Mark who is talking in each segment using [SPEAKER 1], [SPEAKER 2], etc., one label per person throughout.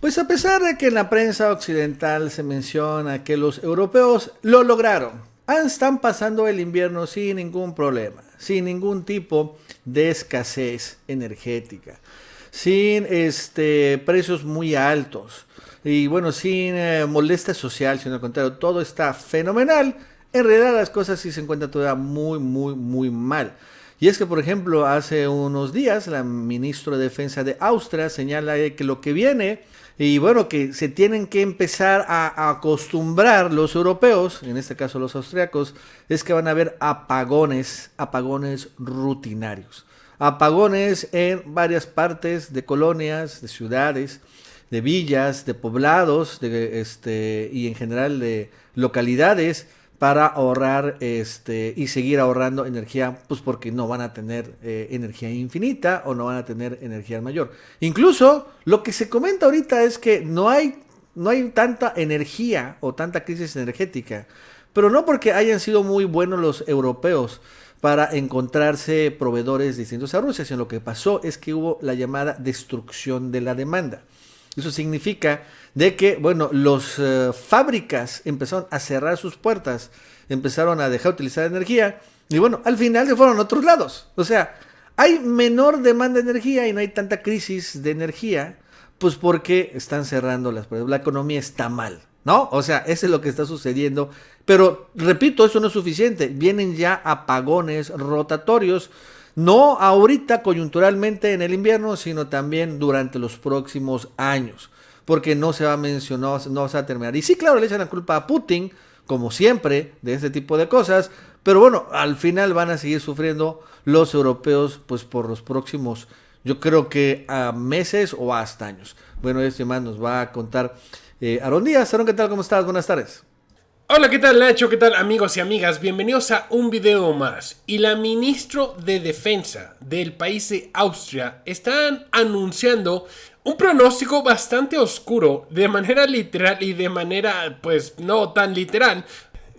[SPEAKER 1] Pues a pesar de que en la prensa occidental se menciona que los europeos lo lograron, están pasando el invierno sin ningún problema, sin ningún tipo de escasez energética, sin precios muy altos y bueno, sin molestia social, sino al contrario, todo está fenomenal. En realidad las cosas sí se encuentran todavía muy mal. Y es que, por ejemplo, hace unos días la ministra de Defensa de Austria señala que lo que viene, y bueno, que se tienen que empezar a acostumbrar los europeos, en este caso los austriacos, es que van a haber apagones rutinarios. Apagones en varias partes de colonias, de ciudades, de villas, de poblados, y en general de localidades para ahorrar y seguir ahorrando energía, pues porque no van a tener energía infinita o no van a tener energía mayor. Incluso lo que se comenta ahorita es que no hay tanta energía o tanta crisis energética, pero no porque hayan sido muy buenos los europeos para encontrarse proveedores distintos a Rusia, sino lo que pasó es que hubo la llamada destrucción de la demanda. Eso significa de que, bueno, los fábricas empezaron a cerrar sus puertas, empezaron a dejar de utilizar energía y bueno, al final se fueron a otros lados. O sea, hay menor demanda de energía y no hay tanta crisis de energía, pues porque están cerrando las puertas. La economía está mal, ¿no? O sea, eso es lo que está sucediendo. Pero, repito, eso no es suficiente. Vienen ya apagones rotatorios. No ahorita coyunturalmente en el invierno, sino también durante los próximos años. Porque no se va a mencionar, no se va a terminar. Y sí, claro, le echan la culpa a Putin, como siempre, de este tipo de cosas. Pero bueno, al final van a seguir sufriendo los europeos, pues por los próximos, yo creo que a meses o hasta años. Bueno, este más nos va a contar Aaron Díaz. Aaron, ¿qué tal? ¿Cómo estás? Buenas tardes.
[SPEAKER 2] Hola, ¿qué tal Nacho? ¿Qué tal amigos y amigas? Bienvenidos a un video más. Y la ministra de Defensa del país de Austria están anunciando un pronóstico bastante oscuro, de manera literal y de manera pues no tan literal,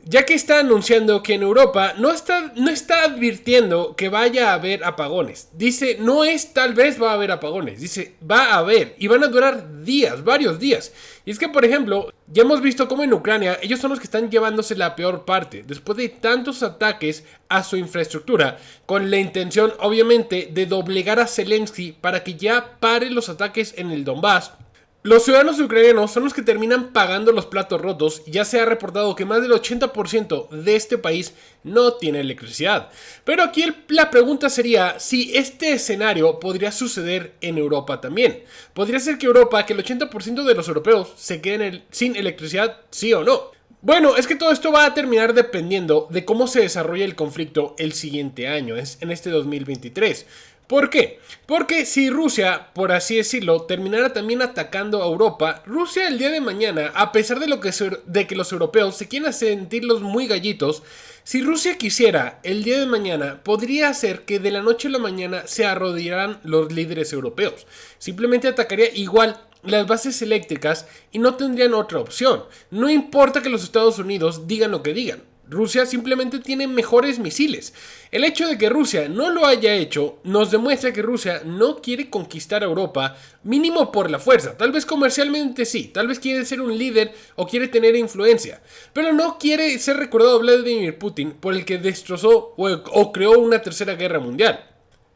[SPEAKER 2] ya que está anunciando que en Europa no está advirtiendo que vaya a haber apagones. Dice, no es tal vez va a haber apagones, dice, va a haber y van a durar días, varios días. Y es que, por ejemplo, ya hemos visto cómo en Ucrania ellos son los que están llevándose la peor parte, después de tantos ataques a su infraestructura, con la intención, obviamente, de doblegar a Zelensky para que ya pare los ataques en el Donbass. Los ciudadanos ucranianos son los que terminan pagando los platos rotos. Ya se ha reportado que más del 80% de este país no tiene electricidad. Pero aquí la pregunta sería si este escenario podría suceder en Europa también. ¿Podría ser que Europa, que el 80% de los europeos se queden sin electricidad, sí o no? Bueno, es que todo esto va a terminar dependiendo de cómo se desarrolla el conflicto el siguiente año, en este 2023. ¿Por qué? Porque si Rusia, por así decirlo, terminara también atacando a Europa, Rusia el día de mañana, a pesar de que los europeos se quieran sentirlos muy gallitos, si Rusia quisiera, el día de mañana, podría hacer que de la noche a la mañana se arrodillaran los líderes europeos. Simplemente atacaría igual las bases eléctricas y no tendrían otra opción. No importa que los Estados Unidos digan lo que digan. Rusia simplemente tiene mejores misiles. El hecho de que Rusia no lo haya hecho nos demuestra que Rusia no quiere conquistar a Europa, mínimo por la fuerza. Tal vez comercialmente sí, tal vez quiere ser un líder o quiere tener influencia, pero no quiere ser recordado Vladimir Putin por el que destrozó o creó una tercera guerra mundial.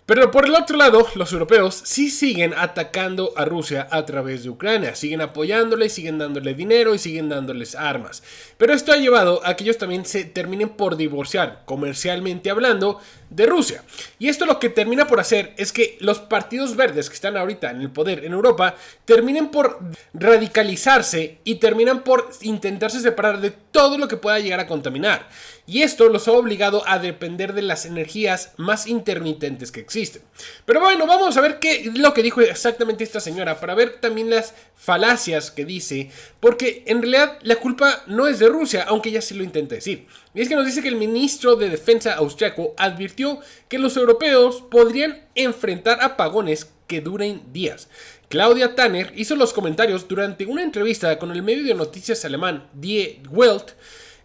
[SPEAKER 2] Pero por el otro lado, los europeos sí siguen atacando a Rusia a través de Ucrania, siguen apoyándole, siguen dándole dinero y siguen dándoles armas. Pero esto ha llevado a que ellos también se terminen por divorciar, comercialmente hablando, de Rusia. Y esto lo que termina por hacer es que los partidos verdes que están ahorita en el poder en Europa terminen por radicalizarse y terminan por intentarse separar de todo lo que pueda llegar a contaminar. Y esto los ha obligado a depender de las energías más intermitentes que existen. Pero bueno, vamos a ver qué es lo que dijo exactamente esta señora, para ver también las falacias que dice, porque en realidad la culpa no es de Rusia, aunque ella sí lo intenta decir. Y es que nos dice que el ministro de Defensa austriaco advirtió que los europeos podrían enfrentar apagones que duren días. Claudia Tanner hizo los comentarios durante una entrevista con el medio de noticias alemán Die Welt,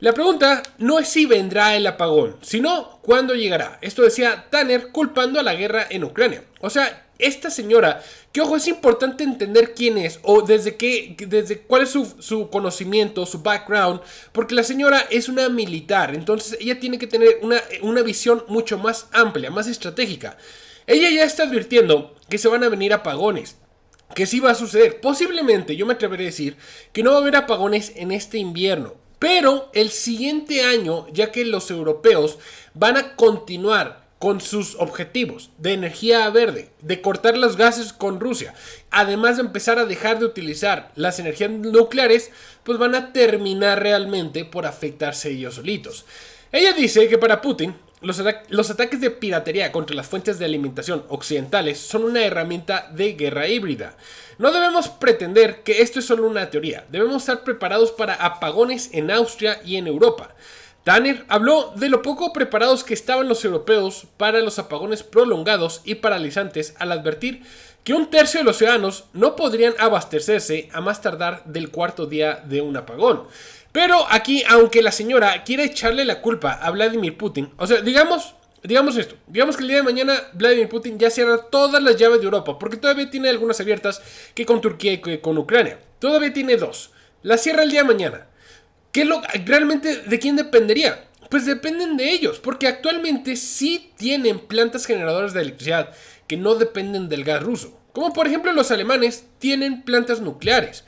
[SPEAKER 2] La pregunta no es si vendrá el apagón, sino cuándo llegará. Esto decía Tanner culpando a la guerra en Ucrania. O sea, esta señora, que ojo, es importante entender quién es o desde cuál es su conocimiento, su background, porque la señora es una militar, entonces ella tiene que tener una visión mucho más amplia, más estratégica. Ella ya está advirtiendo que se van a venir apagones, que sí va a suceder. Posiblemente, yo me atreveré a decir que no va a haber apagones en este invierno, pero el siguiente año, ya que los europeos van a continuar con sus objetivos de energía verde, de cortar los gases con Rusia, además de empezar a dejar de utilizar las energías nucleares, pues van a terminar realmente por afectarse ellos solitos. Ella dice que para Putin, los ataques de piratería contra las fuentes de alimentación occidentales son una herramienta de guerra híbrida. No debemos pretender que esto es solo una teoría, debemos estar preparados para apagones en Austria y en Europa. Tanner habló de lo poco preparados que estaban los europeos para los apagones prolongados y paralizantes al advertir que un tercio de los ciudadanos no podrían abastecerse a más tardar del cuarto día de un apagón. Pero aquí, aunque la señora quiere echarle la culpa a Vladimir Putin, o sea, digamos esto, digamos que el día de mañana Vladimir Putin ya cierra todas las llaves de Europa, porque todavía tiene algunas abiertas que con Turquía y que con Ucrania. Todavía tiene dos. Las cierra el día de mañana. ¿Realmente de quién dependería? Pues dependen de ellos, porque actualmente sí tienen plantas generadoras de electricidad que no dependen del gas ruso. Como por ejemplo los alemanes tienen plantas nucleares.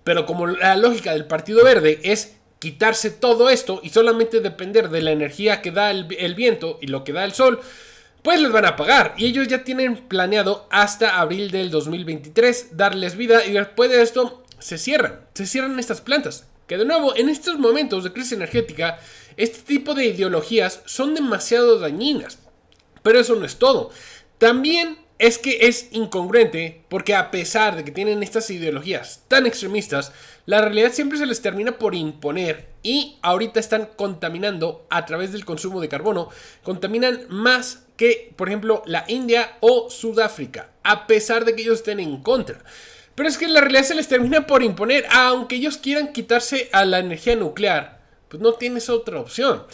[SPEAKER 2] Pero como la lógica del Partido Verde es quitarse todo esto y solamente depender de la energía que da el viento y lo que da el sol, pues les van a pagar. Y ellos ya tienen planeado hasta abril del 2023 darles vida y después de esto se cierran estas plantas. Que de nuevo, en estos momentos de crisis energética, este tipo de ideologías son demasiado dañinas. Pero eso no es todo. También es que es incongruente porque a pesar de que tienen estas ideologías tan extremistas, la realidad siempre se les termina por imponer y ahorita están contaminando a través del consumo de carbono, contaminan más que, por ejemplo, la India o Sudáfrica, a pesar de que ellos estén en contra. Pero es que la realidad se les termina por imponer, aunque ellos quieran quitarse a la energía nuclear, pues no tienes otra opción.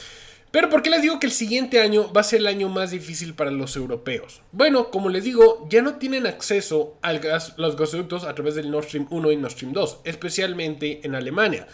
[SPEAKER 2] Pero ¿por qué les digo que el siguiente año va a ser el año más difícil para los europeos? Bueno, como les digo, ya no tienen acceso al los gasoductos a través del Nord Stream 1 y Nord Stream 2, especialmente en Alemania.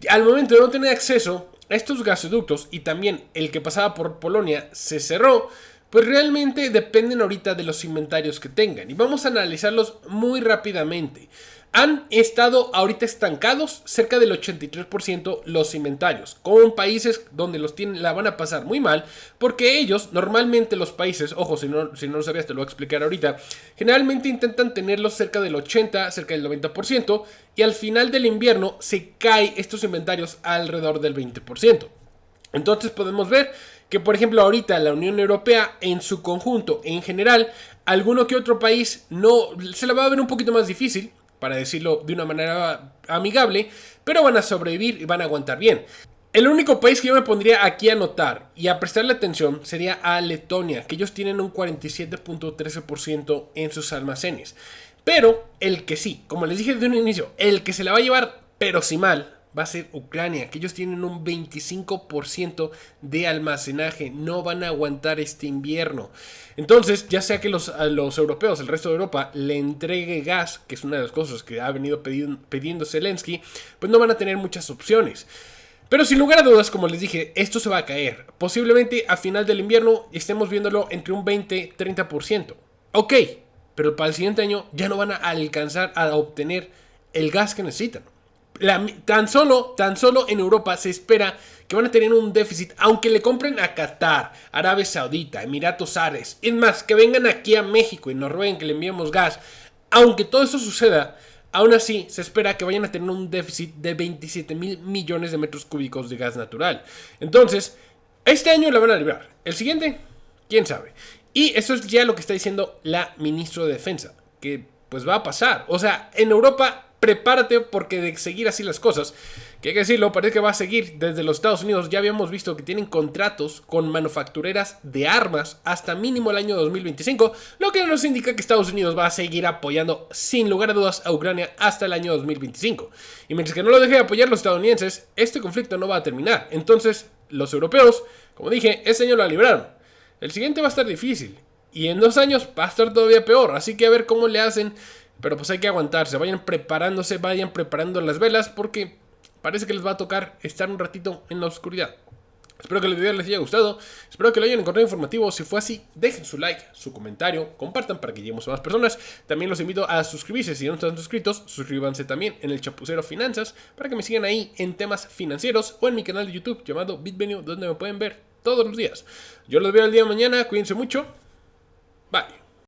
[SPEAKER 2] Al momento de no tener acceso a estos gasoductos y también el que pasaba por Polonia se cerró, pues realmente dependen ahorita de los inventarios que tengan. Y vamos a analizarlos muy rápidamente. Han estado ahorita estancados cerca del 83% los inventarios, con países donde la van a pasar muy mal, porque ellos, normalmente los países, ojo, si no lo sabías te lo voy a explicar ahorita, generalmente intentan tenerlos cerca del 80%, cerca del 90%, y al final del invierno se caen estos inventarios alrededor del 20%. Entonces podemos ver que, por ejemplo, ahorita la Unión Europea en su conjunto, en general, alguno que otro país no se la va a ver un poquito más difícil, para decirlo de una manera amigable, pero van a sobrevivir y van a aguantar bien. El único país que yo me pondría aquí a notar y a prestarle atención sería a Letonia, que ellos tienen un 47.13% en sus almacenes. Pero el que sí, como les dije desde un inicio, el que se la va a llevar, pero si mal, va a ser Ucrania, que ellos tienen un 25% de almacenaje, no van a aguantar este invierno. Entonces, ya sea que los europeos, el resto de Europa, le entregue gas, que es una de las cosas que ha venido pidiendo Zelensky, pues no van a tener muchas opciones. Pero sin lugar a dudas, como les dije, esto se va a caer. Posiblemente a final del invierno estemos viéndolo entre un 20-30%. Ok, pero para el siguiente año ya no van a alcanzar a obtener el gas que necesitan. Tan solo en Europa se espera que van a tener un déficit, aunque le compren a Qatar, Arabia Saudita, Emiratos Árabes, es más, que vengan aquí a México y nos rueguen que le enviemos gas. Aunque todo eso suceda, aún así se espera que vayan a tener un déficit de 27,000 millones de metros cúbicos de gas natural. Entonces, este año la van a librar. El siguiente, quién sabe. Y eso es ya lo que está diciendo la ministra de Defensa, que pues va a pasar. O sea, en Europa, prepárate porque de seguir así las cosas, que hay que decirlo, parece que va a seguir desde los Estados Unidos. Ya habíamos visto que tienen contratos con manufactureras de armas hasta mínimo el año 2025, lo que nos indica que Estados Unidos va a seguir apoyando sin lugar a dudas a Ucrania hasta el año 2025. Y mientras que no lo deje de apoyar los estadounidenses, este conflicto no va a terminar. Entonces, los europeos, como dije, este año la libraron. El siguiente va a estar difícil. Y en 2 años va a estar todavía peor. Así que a ver cómo le hacen. Pero pues hay que aguantarse. Vayan preparándose, vayan preparando las velas. Porque parece que les va a tocar estar un ratito en la oscuridad. Espero que el video les haya gustado. Espero que lo hayan encontrado informativo. Si fue así, dejen su like, su comentario, compartan para que lleguemos a más personas. También los invito a suscribirse. Si no están suscritos, suscríbanse también en el Chapucero Finanzas para que me sigan ahí en temas financieros o en mi canal de YouTube llamado BitVenue, donde me pueden ver todos los días. Yo los veo el día de mañana. Cuídense mucho. Bye.